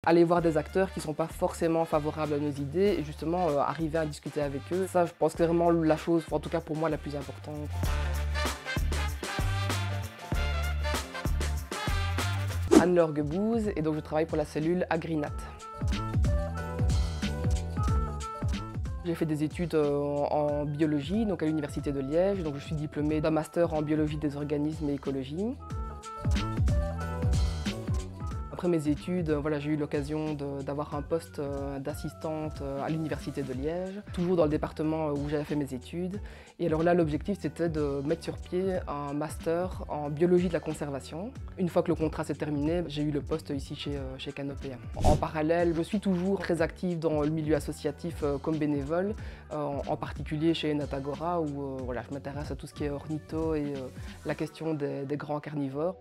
aller voir des acteurs qui ne sont pas forcément favorables à nos idées et justement arriver à discuter avec eux. Ça, je pense que c'est vraiment la chose, en tout cas pour moi, la plus importante. Anne-Laure Gebouze et donc je travaille pour la cellule Agrinat. J'ai fait des études en biologie, donc à l'Université de Liège. Donc je suis diplômée d'un master en biologie des organismes et écologie. Après mes études, voilà, j'ai eu l'occasion d'avoir un poste d'assistante à l'Université de Liège, toujours dans le département où j'avais fait mes études. Et alors là, l'objectif, c'était de mettre sur pied un master en biologie de la conservation. Une fois que le contrat s'est terminé, j'ai eu le poste ici chez Canopée. En parallèle, je suis toujours très active dans le milieu associatif comme bénévole, en particulier chez Enatagora, où voilà, je m'intéresse à tout ce qui est ornitho et la question des grands carnivores.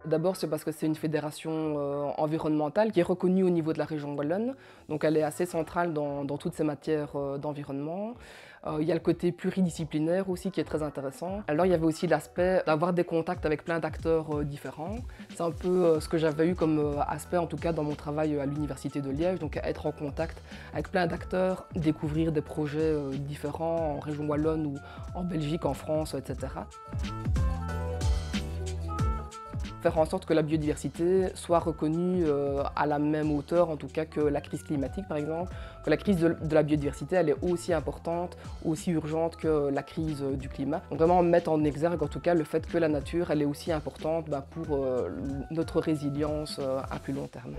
D'abord, c'est parce que c'est une fédération environnementale qui est reconnue au niveau de la région wallonne. Donc elle est assez centrale dans toutes ces matières d'environnement. Il y a le côté pluridisciplinaire aussi qui est très intéressant. Alors il y avait aussi l'aspect d'avoir des contacts avec plein d'acteurs différents. C'est un peu ce que j'avais eu comme aspect en tout cas dans mon travail à l'Université de Liège. Donc être en contact avec plein d'acteurs, découvrir des projets différents en région wallonne ou en Belgique, en France, etc. Faire en sorte que la biodiversité soit reconnue à la même hauteur, en tout cas que la crise climatique par exemple, que la crise de la biodiversité elle est aussi importante, aussi urgente que la crise du climat. Donc vraiment mettre en exergue en tout cas le fait que la nature elle est aussi importante pour notre résilience à plus long terme.